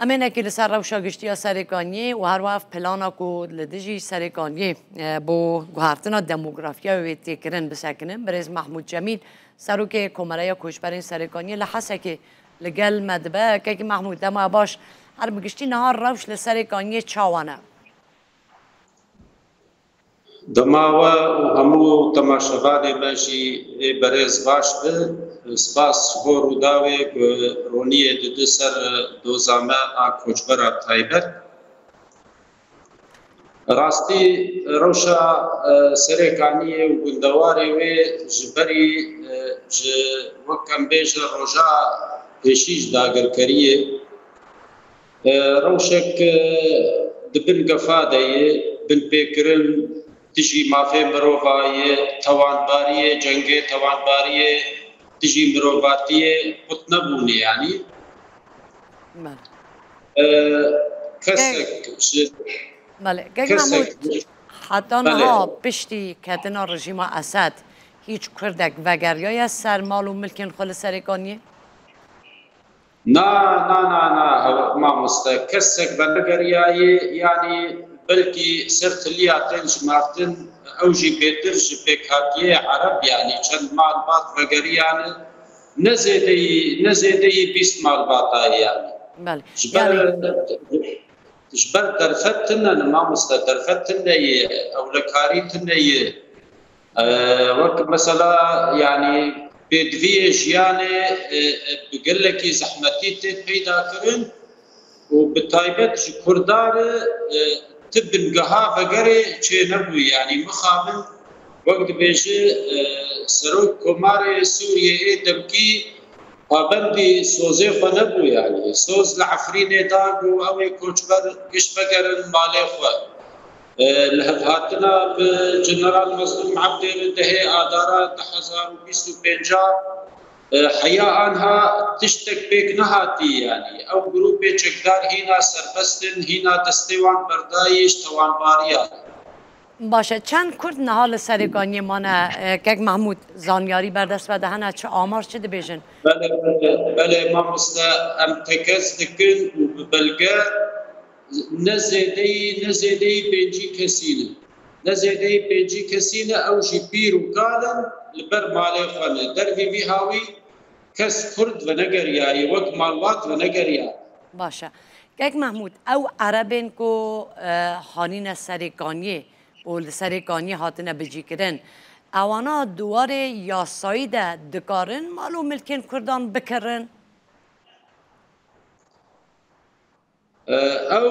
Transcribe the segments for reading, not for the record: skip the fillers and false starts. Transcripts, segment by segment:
امینه که لسر روشا گشتیا سرکانی و هر وقت پلانا کو لدیجی سرکانی با گوهرتنا دموگرافیا و تکرن بسکنن برز محمود جمیل سروک کمره کوشبرین سرکانی لحسه که لگل مدبه که محمود دما باش هر بگشتی نهار روش لسرکانی چاوانه دماوە و هەموو تەماشەبانێ بەشی بەڕێز باش سپاس بۆ ڕووداوێک ڕۆنیە ددە سەر دۆزامە ئا کۆچبەرە تایبەت ڕاستی ڕەوشە سەرێکانیە و گوندەوارێ وێ ji berî ji وەک ئەم بێژە ڕۆژا پێشیش داگیرکەریە ڕەوشێک dibin gefadeyê bin pêkirin تجي مافي مروفاية توانبارية جنگي توانبارية تجي مروفاتية قطنبوني يعني كسك محمود حتى نها بشتي كاتنا رژیم اسد هیچ کردک وگریای سر مال و ملکن خل سرکانیه؟ نا ما مستا كسك بنگریای يعني بلكي صرت لي عطينش مارتن اوجي بيترج بكاتيه عرب يعني چند معلومات وغيري يعني نزيدي 20 معلومات يعني بله جبر درفتنا ما مستدرفتنا او لكاريتنا وقت مثلا يعني بدفي جياني بقول لك زحمتي بيدا كرن وبالتايبت كردار تبن قها بقري شيء نبوي يعني مخابن وقت بيجي سروك كماري سوريا دمكي بندي سوزي فنبو يعني سوز العفرين داغو او كوچبر قش بقرن مالي خو لهاتنا بجنرال مظلوم عبد الدهي اداره 1025 حياء انها تشتك بيك نهاتي يعني او جروب چکدار هینا سربستن هینا دستوان بردایش توان باریا باشه چند کرد نهال سرگانی مانه که محمود زانیاری بردست و دهنه چه آمار چه دبیجن؟ بله ما مستا ام تکز دکن و ببلگه نزیدهی بینجی کسینه نزیدهی بینجی کسینه او جی بیر و کالن لبر مالی خانه در بی هاوی کس کرد و نگریایی وقت مالوات و نگریایی باشه یک محمود او عربین کو خانین سرکانی و سرکانی هاتنه بجی کرن اوانا دوار یاسایی ده دکارن مالو ملکن کردان بکرن او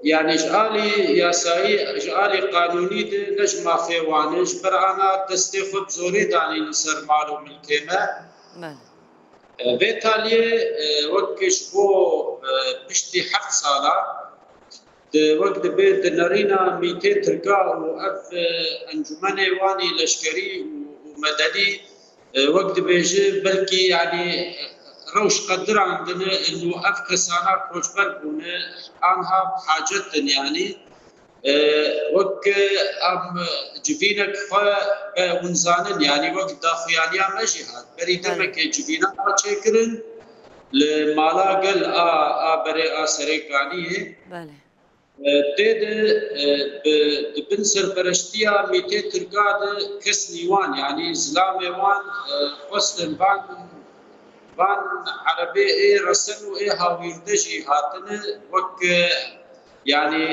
يعني اجعالي ياسائي اجعالي قانوني ده نجمع فيوانش برانا دستي خب زوري داني نسر مالو ملكيمه بالتالي وكش بو بشتي 7 ساله وقت بيت نارينا 200 تركا واف انجمن واني لشكري ومدني وقت بيجي بلكي يعني روش قدر عندنا انه اف كسانا كوشبر بونه انها بحاجه يعني وك ام جبينك ونزانن يعني وقت داخيانيا مجهاد بريدمك جبينا تشكرن لمالا قال بري سريكانيه بله تد بن سرپرشتیا 200 ترکاد کس نیوان يعني زلامه وان وصل بان عربي اي رسل و اي هاويردجي هاتن وك يعني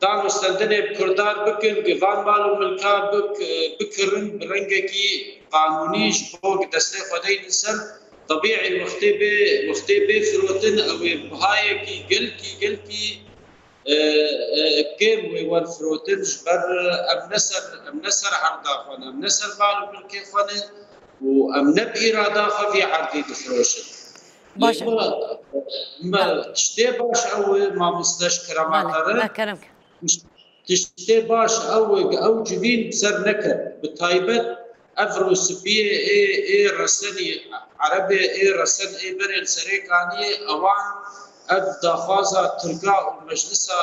دام استندنه بكردار بكن قفان مالو ملكا بكرن برنگكي قانونيش بوك دسته خدي نسر طبيعي وقتي بي فروتن او بهايكي قلكي كيم ويوان فروتن جبر ام نسر عرضا خونه ام نسر مالو ملكي خونه وام نبي إرادة في عرضي دفروشن باشه ما تشتي باش او ما مستشكرة ما كرمك تشتي باش او جبين بسر نكر بتايبت افرو سبيه اي رسني عربي اي رسن اي برين سريكاني اوان اف دخوازا تركا ومجلسة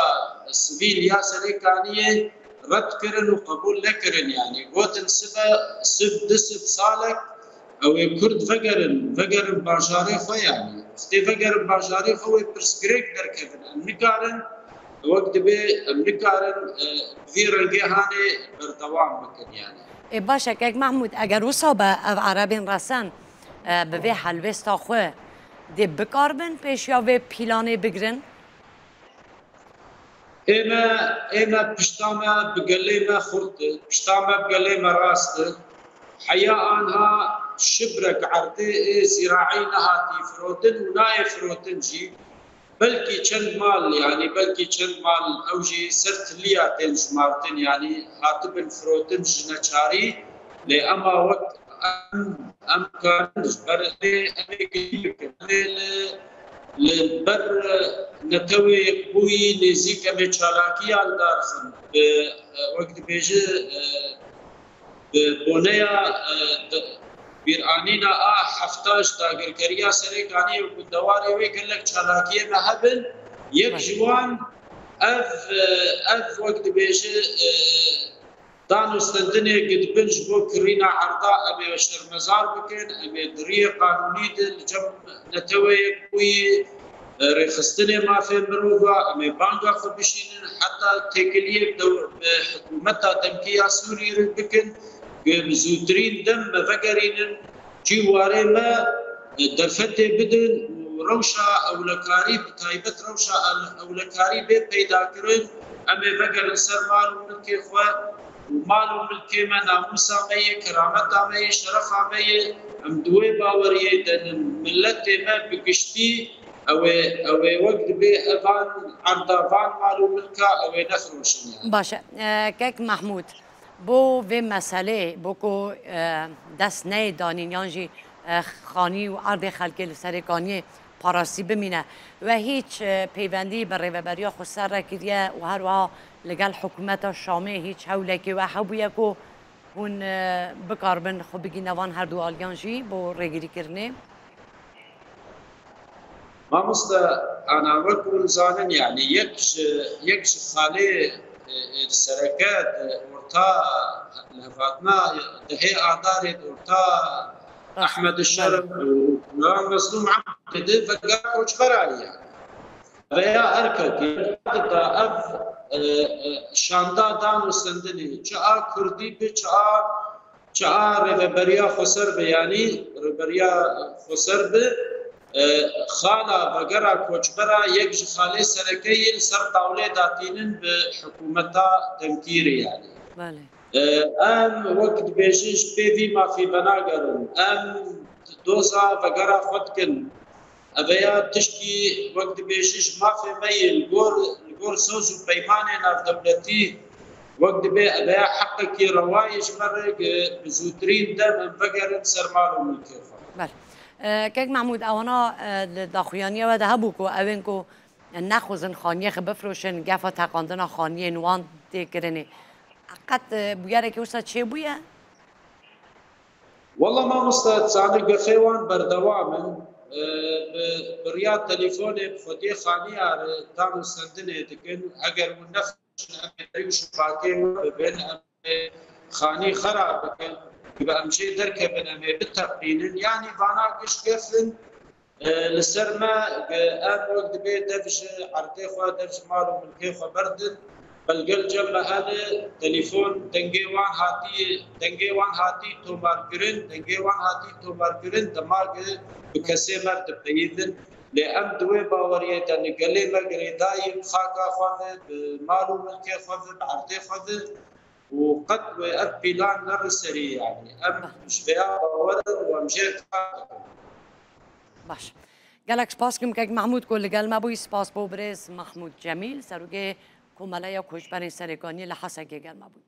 السبيل يا سريكانية رد كرن وقبول لكرن يعني قوتن سب دسب صالك او كرد فقرن بانشاري خو يعني ستيفجر باجاري خوي برسكريك دركبن نكارن وقت بي نكارن في رنجهاني بردوام بكن يعني باشه که محمود اگر وسا به عربین رسن به وی حلوستا خواه دی بکاربن پیش یا وی پیلانه بگرن؟ انا بشتامه بقليمه خرط بشتامه بقليمه راست حيا انها شبرك عرضي زراعي نهاتي فروتن وناي فروتن جي بلكي چند مال يعني بلكي چند مال اوجي سرت لياتين جمارتن يعني هاتبن فروتن جنچاري لأما وقت ام كان برلي لبر نتوي بوي نزيك بچالاكي الدارخن وقت بيجي بونيا بيرانينا حفتاش داگر كريا سريكاني ودواري وي قال لك چالاكي مهبل يك جوان اف وقت بيجي دانو استندني قد بنج بو كرينا عرضاء ابي وشر مزار بكن ابي دريه قانوني دل جم نتوي بوي رخصتني ما في مروفا ابي بانجا خبشين حتى تكليه حكومتها تمكيا سوري بكن بزوترين دم فقرين جواري ما دفتي بدن روشا اولكاري بتايبت روشا اولكاري بي بيدا كرن ابي فقر سرمان ملكي خو ومالو ملكي ما ناموسا مي كرامتا مي شرفا مي ام دوي باوريه دن ملتي ما بقشتي او وقت بي افان عردافان مالو ملكا او نخروش باشه كيك محمود بو في مسئله بوكو دست نه دانین یانجی خانی و عرض خلقی لسرکانی پاراسی بمینه و هیچ پیوندی بر ریوبریا خود سر رکیدیه و هر وها لگل حکومت شامه هیچ حولکی و حبویه که هون بکاربن خو بگی نوان هر دو آلیانجی بو ریگیری کرنه ما مستا انا وكل زانن يعني يكش خالي السركات ورتا لفاتنا دهي اعدار ورتا احمد الشرف ومظلوم عبد فقا كوش براي يعني veya erkek da şanda dan üstündeni çağa kurdi bir çağa revberiya khosar be yani revberiya khosar be خالا بقرا كوچبرا يك خالي سركي سر طاوله داتينن بحكومتا تمكيري يعني بله ام وقت بيشش بيفي ما في بناغرن ام دوزا بقرا خدكن ابيا تشكي وقت بيشش ما في ميل غور سوز بيمانه ناف دولتي وقت بي ابيا حقك روايش مرق بزوترين دم بقرن سرمالو ملكيفه بله كيك محمود اوانا داخویانیه و ده بوکو اوین کو نخوزن خانیه خب بفروشن گفا تقاندنا خانیه نوان تکرنه قد بویاره که وسط چه بویه؟ والله ما مستعد ساني قفيوان بردوامن برياد تليفوني بخدي خانية دانو سندني تكن اگر من نفس امريوش باكي بين خاني خراب بكن يبقى مشي دركبن امي بالتقنين يعني فاناقش كيفن لسرما ام وقت بيت دفش عرتي خوا دفش مالو من كيف بردن بلقل جمع هذا تليفون دنجيوان هاتي تومار كرين دنجيوان هاتي تومار كرين دماغ بكسي مرد بيدن لأم دوي باوريه دن قلي مقري دايم خاكا خواذ مالو من كيف خواذ عرتي خواذ وقد بلان نرسري يعني ام مش بها باور ومجيت باش قالك سپاسكم كيك محمود كل قال ما بوي سپاس بو بريز محمود جميل سروگه کومله یا کشبر سرگانی لحظه که قال ما بوي